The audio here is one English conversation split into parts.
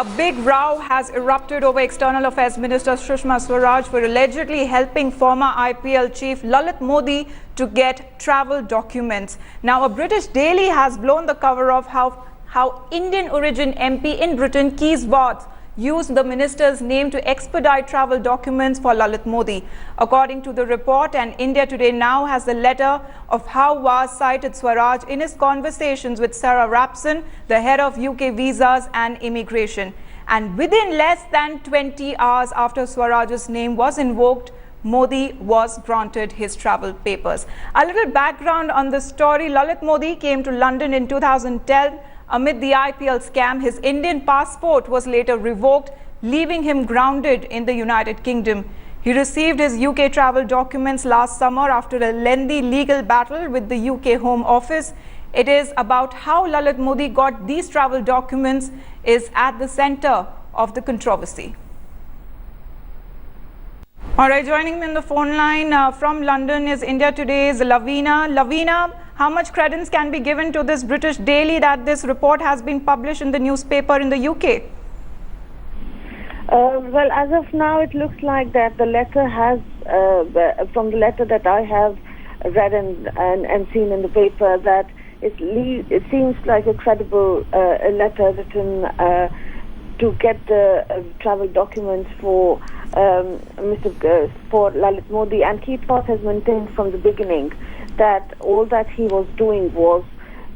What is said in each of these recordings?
A big row has erupted over External Affairs Minister Sushma Swaraj for allegedly helping former IPL chief Lalit Modi to get travel documents. Now, a British daily has blown the cover of how Indian origin MP in Britain, Kees Watts, used the minister's name to expedite travel documents for Lalit Modi. According to the report, and India Today now has the letter of how Watts cited Swaraj in his conversations with Sarah Rapson, the head of UK Visas and Immigration. And within less than 20 hours after Swaraj's name was invoked, Modi was granted his travel papers. A little background on this story. Lalit Modi came to London in 2010. Amid the IPL scam, his Indian passport was later revoked, leaving him grounded in the United Kingdom. He received his UK travel documents last summer after a lengthy legal battle with the UK Home Office. It is about how Lalit Modi got these travel documents is at the center of the controversy. All right, joining me on the phone line from London is India Today's Lavina. Lavina, how much credence can be given to this British daily that this report has been published in the newspaper in the UK? Well, as of now, it looks like that the letter has, from the letter that I have read and seen in the paper, that it seems like a credible letter written to get the travel documents for for Lalit Modi, and Kees Watts has maintained from the beginning that all that he was doing was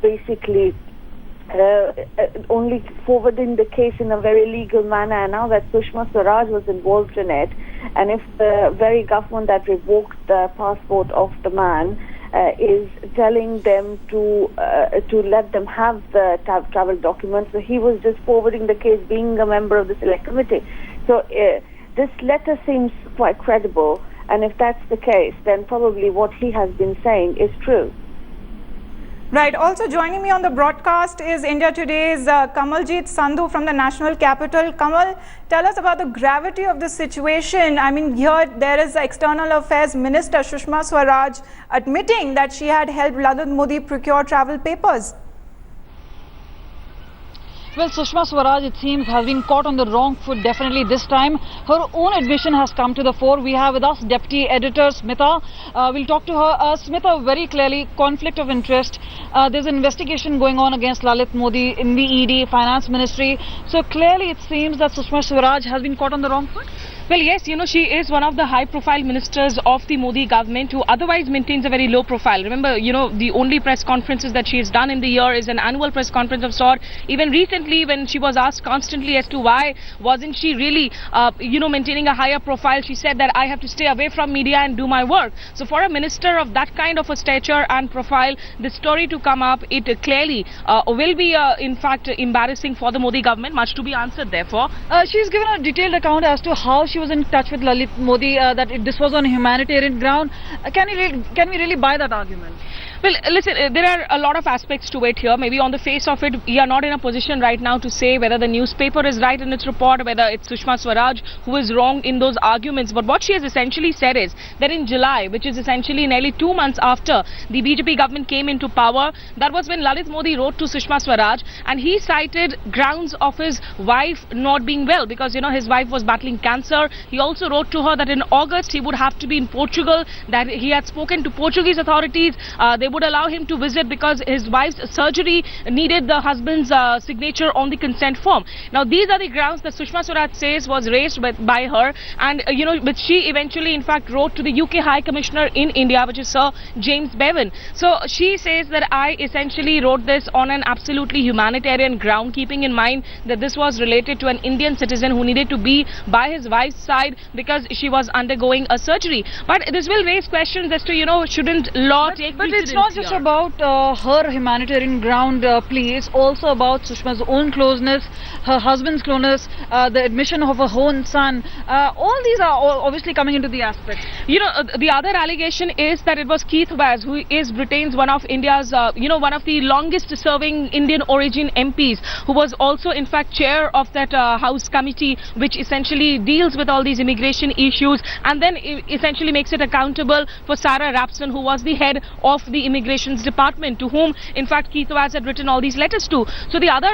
basically only forwarding the case in a very legal manner. And now that Sushma Swaraj was involved in it, and if the very government that revoked the passport of the man is telling them to let them have the travel documents, so he was just forwarding the case, being a member of the select committee. So this letter seems quite credible, and if that's the case, then probably what he has been saying is true. Right. Also joining me on the broadcast is India Today's Kamaljit Sandhu from the National Capital. Kamal, tell us about the gravity of the situation. I mean, here there is the External Affairs Minister Sushma Swaraj admitting that she had helped Lalit Modi procure travel papers. Well, Sushma Swaraj, it seems, has been caught on the wrong foot definitely this time. Her own admission has come to the fore. We have with us Deputy Editor Smita. We'll talk to her. Smita, very clearly, conflict of interest. There's an investigation going on against Lalit Modi in the ED, Finance Ministry. So clearly it seems that Sushma Swaraj has been caught on the wrong foot. Well, yes, she is one of the high-profile ministers of the Modi government who otherwise maintains a very low profile. Remember, the only press conferences that she has done in the year is an annual press conference of sort. Even recently, when she was asked constantly as to why wasn't she really, maintaining a higher profile, she said that I have to stay away from media and do my work. So for a minister of that kind of a stature and profile, the story to come up, it clearly will be, in fact, embarrassing for the Modi government, much to be answered therefore. She's given a detailed account as to how she was in touch with Lalit Modi, that this was on humanitarian ground. Can we really buy that argument? Well, listen, there are a lot of aspects to it here. Maybe on the face of it, we are not in a position right now to say whether the newspaper is right in its report, whether it's Sushma Swaraj who is wrong in those arguments. But what she has essentially said is that in July, which is essentially nearly 2 months after the BJP government came into power, that was when Lalit Modi wrote to Sushma Swaraj, and he cited grounds of his wife not being well because, his wife was battling cancer. He also wrote to her that in August he would have to be in Portugal, that he had spoken to Portuguese authorities. They would allow him to visit because his wife's surgery needed the husband's signature on the consent form. Now, these are the grounds that Sushma Swaraj says was raised by her, and but she eventually, in fact, wrote to the UK High Commissioner in India, which is Sir James Bevan. So she says that I essentially wrote this on an absolutely humanitarian ground, keeping in mind that this was related to an Indian citizen who needed to be by his wife's side because she was undergoing a surgery. But this will raise questions as to, shouldn't law take precedence? It's not just about her humanitarian ground plea. It's also about Sushma's own closeness, her husband's closeness, the admission of her own son. All these are obviously coming into the aspect. The other allegation is that it was Kees Watts, who is Britain's one of India's, one of the longest serving Indian origin MPs, who was also in fact chair of that House committee, which essentially deals with all these immigration issues, and then essentially makes it accountable for Sarah Rapson, who was the head of the the Immigrations Department, to whom, in fact, Keith Vaz had written all these letters to. So the other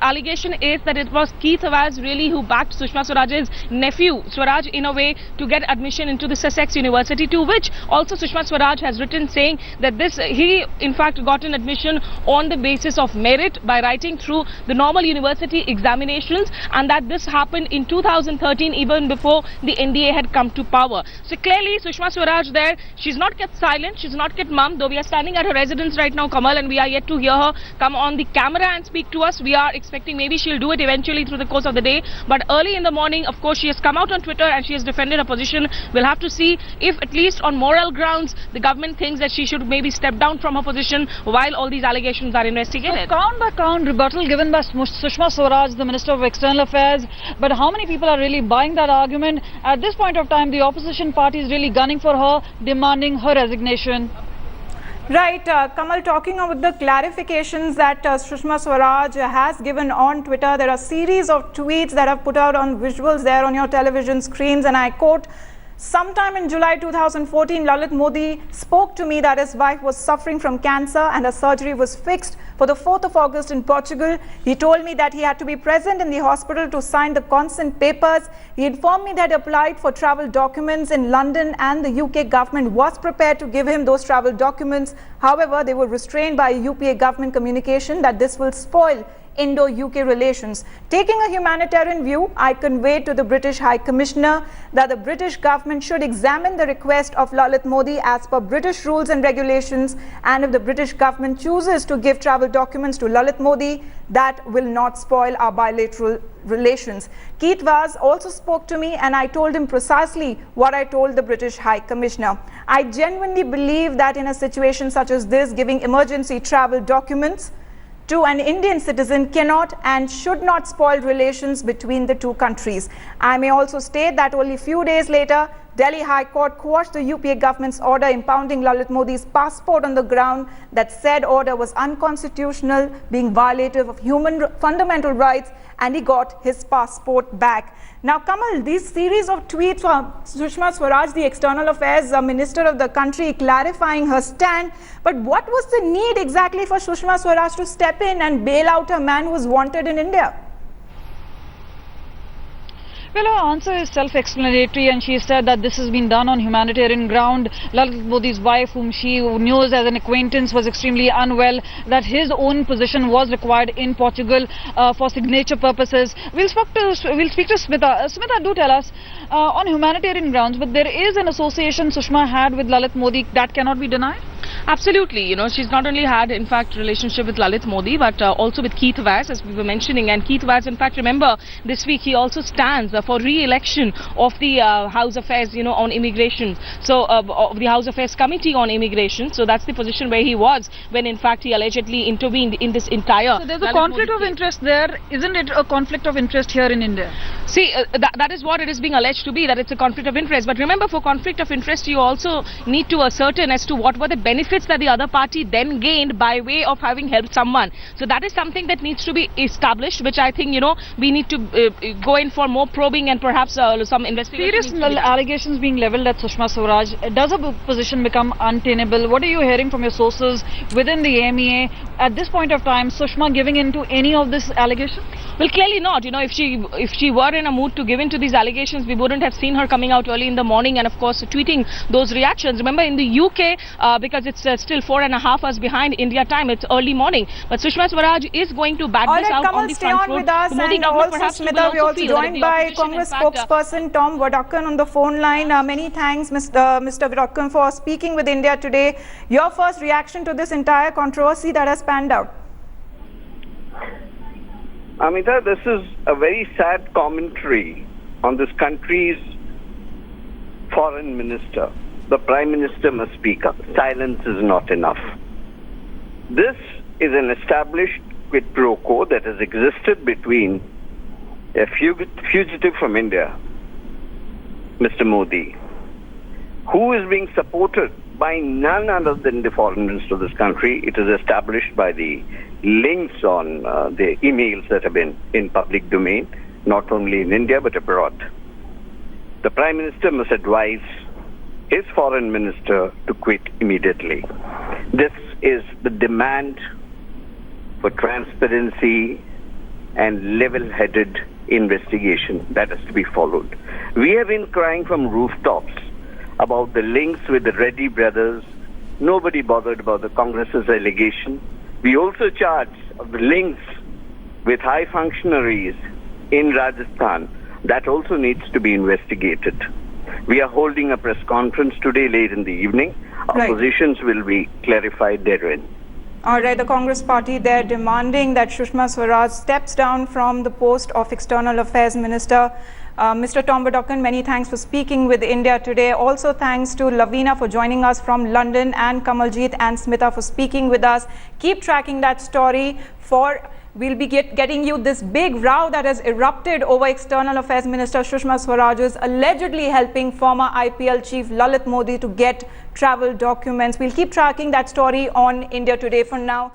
allegation is that it was Keith Vaz really who backed Sushma Swaraj's nephew, Swaraj, in a way to get admission into the Sussex University, to which also Sushma Swaraj has written saying that he in fact got an admission on the basis of merit by writing through the normal university examinations, and that this happened in 2013, even before the NDA had come to power. So clearly Sushma Swaraj there, she's not kept silent, she's not kept mum, though we are standing at her residence right now, Kamal, and we are yet to hear her come on the camera and speak to us. We are expecting maybe she'll do it eventually through the course of the day, but early in the morning, of course, she has come out on Twitter and she has defended her position. We'll have to see if, at least on moral grounds, the government thinks that she should maybe step down from her position while all these allegations are investigated. So count by count rebuttal given by Sushma Swaraj, the Minister of External Affairs, but how many people are really buying that argument? At this point of time, the opposition party is really gunning for her, demanding her resignation. Right, Kamal, talking about the clarifications that Sushma Swaraj has given on Twitter, there are a series of tweets that are put out on visuals there on your television screens, and I quote, "Sometime in July 2014, Lalit Modi spoke to me that his wife was suffering from cancer and her surgery was fixed for the 4th of August in Portugal. He told me that he had to be present in the hospital to sign the consent papers. He informed me that he applied for travel documents in London and the UK government was prepared to give him those travel documents. However, they were restrained by UPA government communication that this will spoil Indo-UK relations. Taking a humanitarian view, I conveyed to the British High Commissioner that the British government should examine the request of Lalit Modi as per British rules and regulations, and if the British government chooses to give travel documents to Lalit Modi, that will not spoil our bilateral relations." Keith Vaz also spoke to me and I told him precisely what I told the British High Commissioner. "I genuinely believe that in a situation such as this, giving emergency travel documents to an Indian citizen cannot and should not spoil relations between the two countries." I may also state that only a few days later, Delhi High Court quashed the UPA government's order impounding Lalit Modi's passport on the ground that said order was unconstitutional, being violative of fundamental rights, and he got his passport back. Now, Kamal, these series of tweets from Sushma Swaraj, the External Affairs Minister of the country, clarifying her stand, but what was the need exactly for Sushma Swaraj to step in and bail out a man who was wanted in India? Well, her answer is self-explanatory, and she said that this has been done on humanitarian ground. Lalit Modi's wife, whom she knew as an acquaintance, was extremely unwell, that his own position was required in Portugal for signature purposes. We'll speak to Smita. Smita, do tell us, on humanitarian grounds, but there is an association Sushma had with Lalit Modi that cannot be denied? Absolutely, you know, she's not only had, in fact, relationship with Lalit Modi, but also with Keith Vaz, as we were mentioning. And Keith Vaz, in fact, remember, this week he also stands for re-election of the House Affairs, you know, on immigration. So, of the House Affairs Committee on Immigration. So that's the position where he was when, in fact, he allegedly intervened in this entire... So there's a conflict of interest there. Isn't it a conflict of interest here in India? See, that is what it is being alleged to be, that it's a conflict of interest. But remember, for conflict of interest, you also need to ascertain as to what were the benefits that the other party then gained by way of having helped someone. So that is something that needs to be established, which I think, you know, we need to go in for more probing and perhaps some investigation. Serious allegations being levelled at Sushma Swaraj. Does her position become untenable? What are you hearing from your sources within the MEA at this point of time? Sushma giving in to any of this allegation? Well, clearly not. You know, if she were in a mood to give in to these allegations, we wouldn't have seen her coming out early in the morning and, of course, tweeting those reactions. Remember, in the UK, because it's still 4.5 hours behind India time, it's early morning. But Sushma Swaraj is going to back this out on the front road. With us, and also Smita, we are also joined by Congress spokesperson Tom Vodakkan on the phone line. Many thanks, Mr. Vodakkan, for speaking with India today. Your first reaction to this entire controversy that has panned out? Amita, this is a very sad commentary on this country's foreign minister. The Prime Minister must speak up. Silence is not enough. This is an established quid pro quo that has existed between a fugitive from India, Mr. Modi, who is being supported by none other than the foreign minister of this country. It is established by the links on the emails that have been in public domain, not only in India but abroad. The Prime Minister must advise his foreign minister to quit immediately. This is the demand for transparency and level-headed investigation that has to be followed. We have been crying from rooftops about the links with the Reddy brothers. Nobody bothered about the Congress's allegation. We also charged of the links with high functionaries in Rajasthan. That also needs to be investigated. We are holding a press conference today late in the evening. Our Right. positions will be clarified therein. All right, the Congress party, they're demanding that Sushma Swaraj steps down from the post of External Affairs Minister. Mr. Tom Badokan, many thanks for speaking with India today. Also thanks to Lavina for joining us from London, and Kamaljeet and Smita for speaking with us. Keep tracking that story. We'll be getting you this big row that has erupted over External Affairs Minister Sushma Swaraj's allegedly helping former IPL chief Lalit Modi to get travel documents. We'll keep tracking that story on India Today. For now.